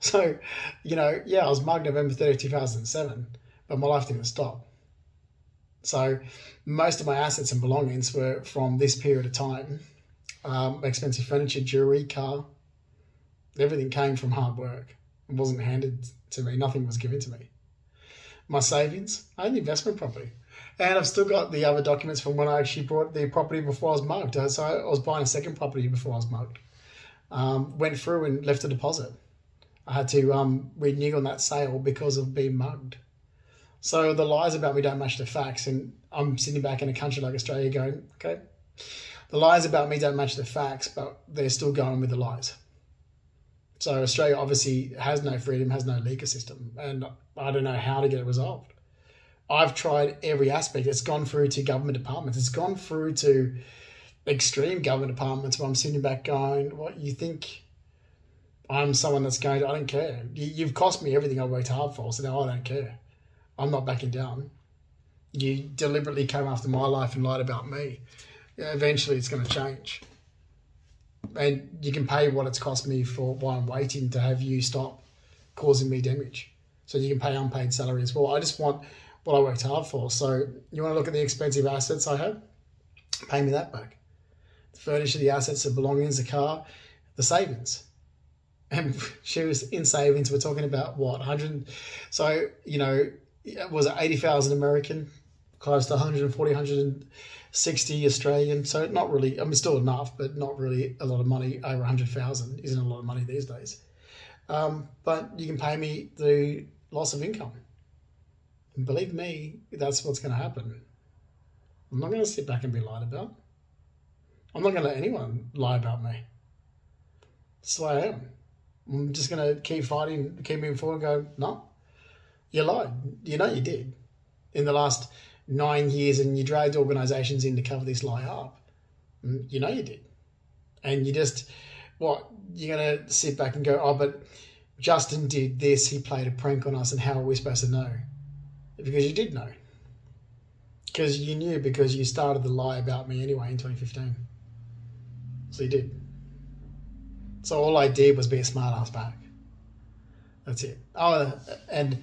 So, I was mugged November 30, 2007, but my life didn't stop. So most of my assets and belongings were from this period of time. Expensive furniture, jewelry, car, everything came from hard work. It wasn't handed to me. Nothing was given to me. My savings, I had an investment property. And I've still got the other documents from when I actually bought the property before I was mugged. So I was buying a second property before I was mugged. Went through and left a deposit. I had to renew on that sale because of being mugged. So the lies about me don't match the facts. And I'm sitting back in a country like Australia going, okay, the lies about me don't match the facts, but they're still going with the lies. So Australia obviously has no freedom, has no legal system. And I don't know how to get it resolved. I've tried every aspect. It's gone through to government departments. It's gone through to extreme government departments where I'm sitting back going, what, you think I'm someone that's going to, I don't care. You've cost me everything I worked hard for, so now I don't care. I'm not backing down. You deliberately came after my life and lied about me. Yeah, eventually it's going to change. And you can pay what it's cost me for why I'm waiting to have you stop causing me damage. So you can pay unpaid salary as well. I just want what I worked hard for. So you want to look at the expensive assets I had? Pay me that back. The furniture, the assets, the belongings, the car, the savings. And she was in savings. We're talking about what, 100? So, was it 80,000 American, close to 140, 160 Australian. So not really, still enough, but not really a lot of money. Over 100,000 isn't a lot of money these days. But you can pay me the loss of income. And believe me, that's what's going to happen. I'm not going to sit back and be lied about. I'm not going to let anyone lie about me. That's the way I am. I'm just going to keep fighting, keep moving forward and go, no, you lied. You know you did in the last 9 years, and you dragged organisations in to cover this lie up. You know you did. And you just, you're going to sit back and go, oh, but Justin did this, he played a prank on us, and how are we supposed to know? Because you did know. Because you knew, because you started the lie about me anyway in 2015. So you did. So all I did was be a smart ass back. That's it. Oh, and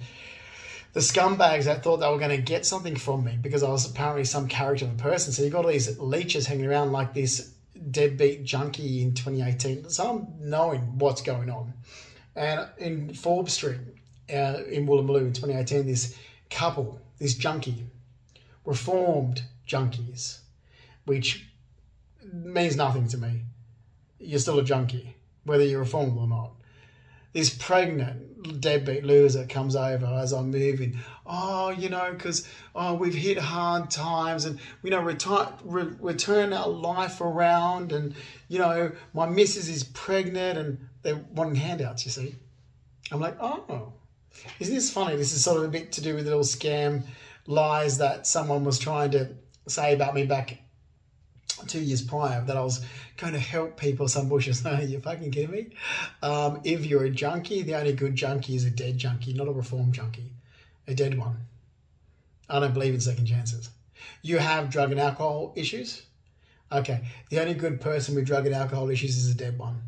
the scumbags that thought they were going to get something from me because I was apparently some character of a person. So you got all these leeches hanging around like this deadbeat junkie in 2018. So I'm knowing what's going on. And in Forbes Street in Woolloomooloo in 2018, this couple, this junkie, reformed junkies, which means nothing to me. You're still a junkie, whether you're reformed or not. This pregnant deadbeat loser comes over as I'm moving. Oh, because we've hit hard times and, we're turning our life around and, my missus is pregnant, and they're wanting handouts, you see. I'm like, oh, isn't this funny? This is sort of a bit to do with little scam lies that someone was trying to say about me back 2 years prior, that I was going to help people, some bushes. Are you fucking kidding me? If you're a junkie, the only good junkie is a dead junkie, not a reformed junkie, a dead one. I don't believe in second chances. You have drug and alcohol issues? Okay, the only good person with drug and alcohol issues is a dead one,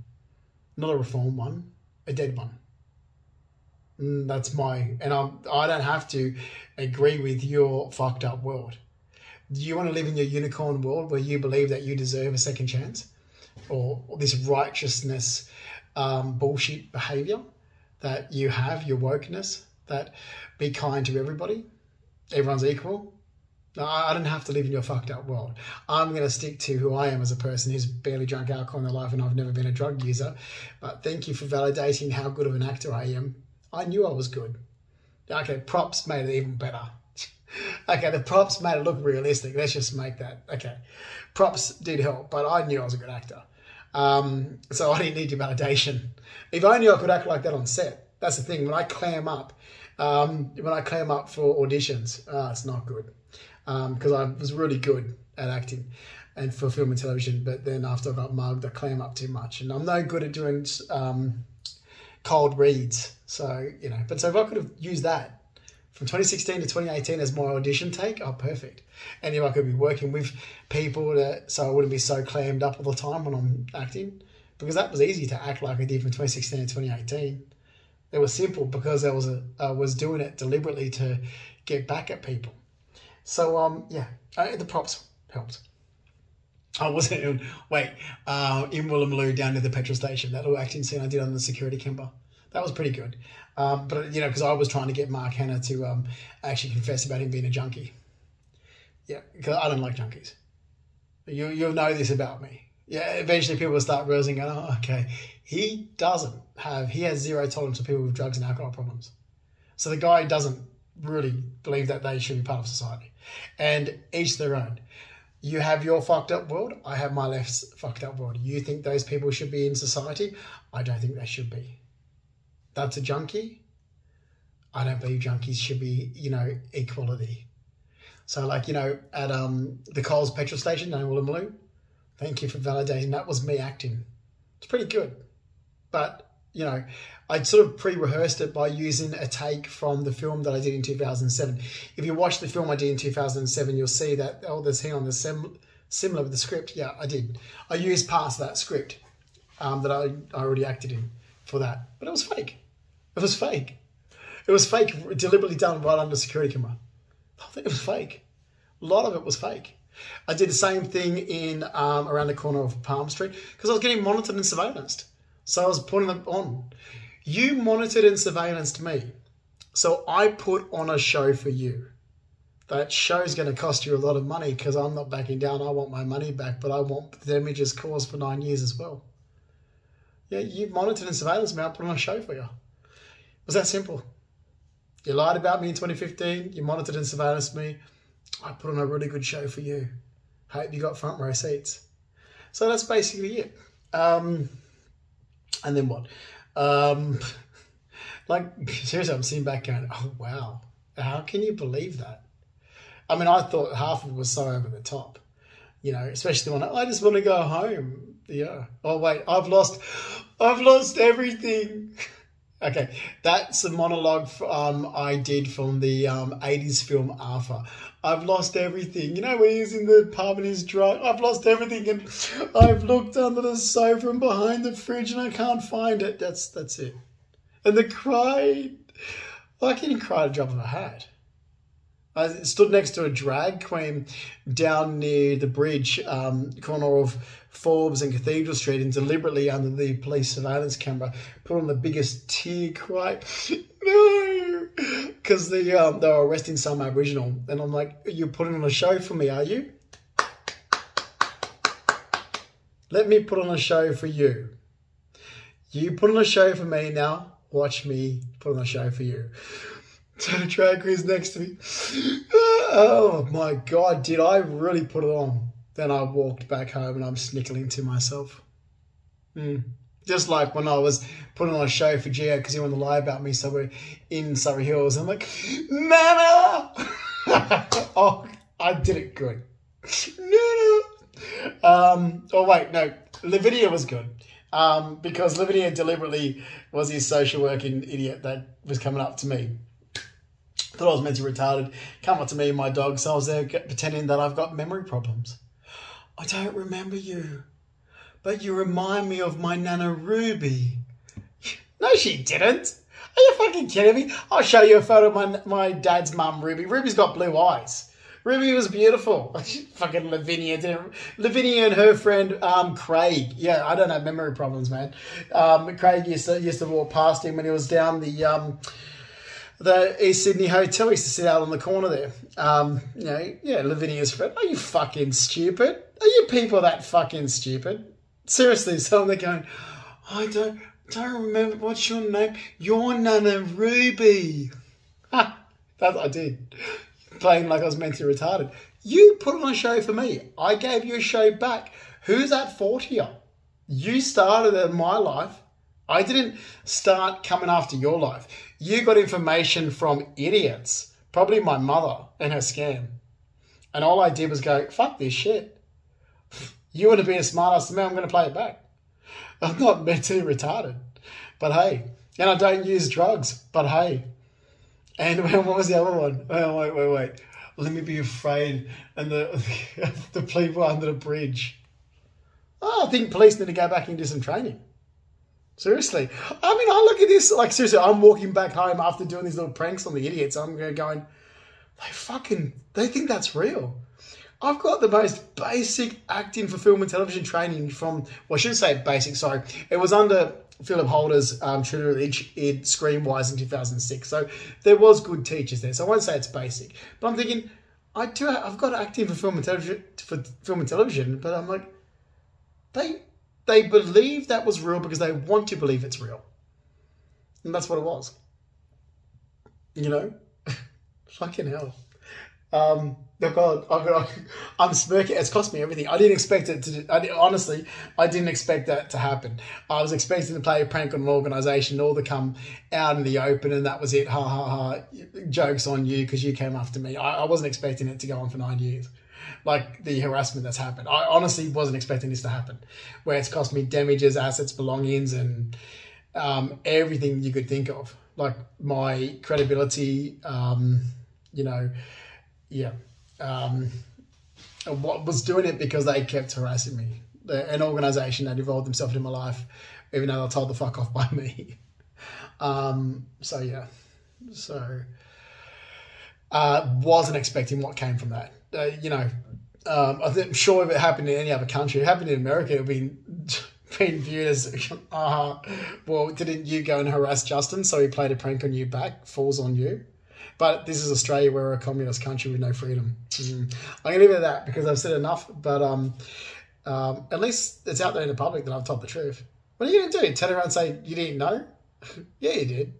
not a reformed one, a dead one. That's and I don't have to agree with your fucked up world. Do you want to live in your unicorn world where you believe that you deserve a second chance? or this righteousness bullshit behavior that you have, your wokeness, that be kind to everybody, everyone's equal. No, I don't have to live in your fucked up world. I'm going to stick to who I am as a person who's barely drunk alcohol in their life, and I've never been a drug user. But thank you for validating how good of an actor I am. I knew I was good. Okay, props made it even better. Okay, the props made it look realistic. Let's just make that. Okay, props did help, but I knew I was a good actor. So I didn't need your validation. If I knew I could act like that on set, that's the thing. When I clam up for auditions, it's not good. Because I was really good at acting and for film and television, but then after I got mugged, I clam up too much, and I'm no good at doing cold reads. So, you know, but so if I could have used that from 2016 to 2018 as my audition take, oh, perfect. And if I could be working with people so I wouldn't be so clammed up all the time when I'm acting, because that was easy to act like I did from 2016 to 2018. It was simple because I was doing it deliberately to get back at people. So, yeah, the props helped. I wasn't in Woolloomooloo down to the petrol station, that little acting scene I did on the security camper. That was pretty good. But, you know, because I was trying to get Mark Hanna to actually confess about him being a junkie. Yeah, because I don't like junkies. You'll know this about me. Yeah, eventually people will start realizing, oh, okay, he has zero tolerance for people with drugs and alcohol problems. So the guy doesn't really believe that they should be part of society. And each their own. You have your fucked up world, I have my left's fucked up world. You think those people should be in society? I don't think they should be. That's a junkie. I don't believe junkies should be, you know, equality. So like, you know, at the Coles petrol station down in Woolloomooloo, thank you for validating. That was me acting. It's pretty good. But, you know, I'd sort of pre-rehearsed it by using a take from the film that I did in 2007. If you watch the film I did in 2007, you'll see that, oh, there's similar with the script. Yeah, I did. I used parts of that script that I already acted in for that. But it was fake. It was fake. It was fake, deliberately done right under security camera. I think it was fake. A lot of it was fake. I did the same thing in around the corner of Palm Street because I was getting monitored and surveillanced. So I was putting them on. You monitored and surveillanced me. So I put on a show for you. That show's going to cost you a lot of money because I'm not backing down. I want my money back, but I want the damages caused for 9 years as well. Yeah, you monitored and surveillanced me. I put on a show for you. It was that simple. You lied about me in 2015. You monitored and surveillanced me. I put on a really good show for you. Hope you got front row seats. So that's basically it. And then what? Like, seriously, I'm sitting back going, oh, wow. How can you believe that? I mean, I thought half of it was so over the top. You know, especially the one, I just want to go home. Yeah. Oh, wait, I've lost everything. Okay, that's a monologue I did from the 80s film Arthur. I've lost everything. You know, when he's in the pub and he's drunk, I've lost everything and I've looked under the sofa and behind the fridge and I can't find it. That's it. And the cry, I can't even cry at a drop of a hat. I stood next to a drag queen down near the bridge, corner of Forbes and Cathedral Street, and deliberately under the police surveillance camera put on the biggest tear cry. No! Because they were arresting some Aboriginal. And I'm like, you're putting on a show for me, are you? Let me put on a show for you. You put on a show for me, now watch me put on a show for you. So the drag queen's next to me. Oh my God, did I really put it on? Then I walked back home and I'm snickling to myself. Just like when I was putting on a show for Gio because he wanted to lie about me, so we're in Surrey Hills. I'm like, Nana! Oh, I did it good. Nana! Oh wait, no, Lavinia was good. Because Lavinia deliberately was his social working idiot that was coming up to me. Thought I was mentally retarded. Come up to me and my dog, so I was there pretending that I've got memory problems. I don't remember you, but you remind me of my Nana Ruby. No, she didn't. Are you fucking kidding me? I'll show you a photo of my dad's mum, Ruby. Ruby's got blue eyes. Ruby was beautiful. Fucking Lavinia didn't. Lavinia and her friend Craig. Yeah, I don't have memory problems, man. Craig used to walk past him when he was down the East Sydney Hotel. He used to sit out on the corner there. Lavinia's friend. Are you fucking stupid? Are you people that fucking stupid? Seriously, so they're going, I don't remember, what's your name? You're Nana Ruby. That's what I did. Playing like I was mentally retarded. You put on a show for me. I gave you a show back. Who's at fault here? You started in my life. I didn't start coming after your life. You got information from idiots. Probably my mother and her scam. And all I did was go, fuck this shit. You would have been a smart ass to me. I'm going to play it back. I'm not mentally retarded. But hey. And I don't use drugs. But hey. And what was the other one? Oh, wait. Let me be afraid. And the people under the bridge. Oh, I think police need to go back and do some training. Seriously. I mean, I look at this, like, seriously, I'm walking back home after doing these little pranks on the idiots. I'm going, they think that's real. I've got the most basic acting for film and television training from, well, I shouldn't say basic, sorry. It was under Philip Holder's tutor in Screenwise in 2006. So there was good teachers there. So I won't say it's basic. But I'm thinking, I've got acting for film and television, but I'm like, they believe that was real because they want to believe it's real. And that's what it was. You know? Fucking hell. I'm smirking. It's cost me everything. I didn't expect it to. Honestly, I didn't expect that to happen. I was expecting to play a prank on an organisation, all to come out in the open, and that was it. Ha ha ha. Jokes on you because you came after me. I wasn't expecting it to go on for 9 years. Like the harassment that's happened. I honestly wasn't expecting this to happen. Where it's cost me damages, assets, belongings, and everything you could think of. Like my credibility, what was doing it because they kept harassing me. An organisation that involved themselves in my life, even though they told the fuck off by me. Wasn't expecting what came from that. I'm sure if it happened in any other country, it happened in America, it would be been viewed as, well, didn't you go and harass Justin, so he played a prank on you back, falls on you. But this is Australia, where we're a communist country with no freedom. I'm going to leave it at that because I've said enough. But at least it's out there in the public that I've told the truth. What are you going to do? Turn around and say, you didn't know? Yeah, you did.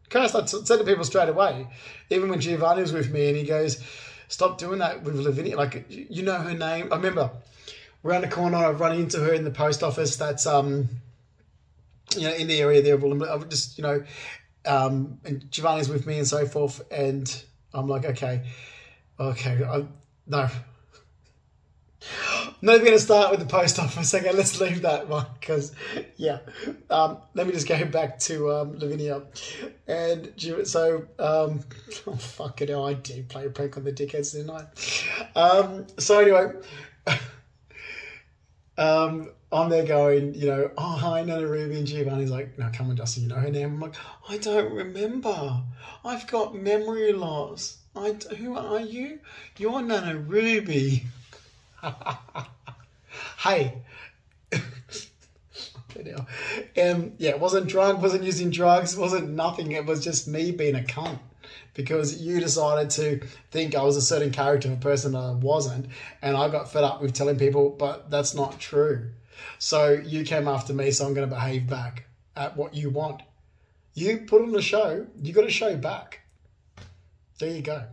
Christ, I said to people straight away. Even when Giovanni was with me and he goes, stop doing that with Lavinia. Like, you know her name. I remember around the corner, I run into her in the post office. That's, in the area there. I'm just, and Giovanni's with me and so forth, and I'm like, okay, no. I'm not even going to start with the post office. Okay, let's leave that one because, let me just go back to Lavinia. And so, fucking hell, I did play a prank on the dickheads, didn't I? So anyway, I'm there going, oh, hi, Nana Ruby, and Giovanni's like, no, come on, Justin, you know her name? I'm like, I don't remember. I've got memory loss. Who are you? You're Nana Ruby. Hey. Wasn't drunk, wasn't using drugs, wasn't nothing. It was just me being a cunt. Because you decided to think I was a certain character of a person that I wasn't. And I got fed up with telling people, but that's not true. So you came after me, so I'm going to behave back at what you want. You put on the show, you got to show back. There you go.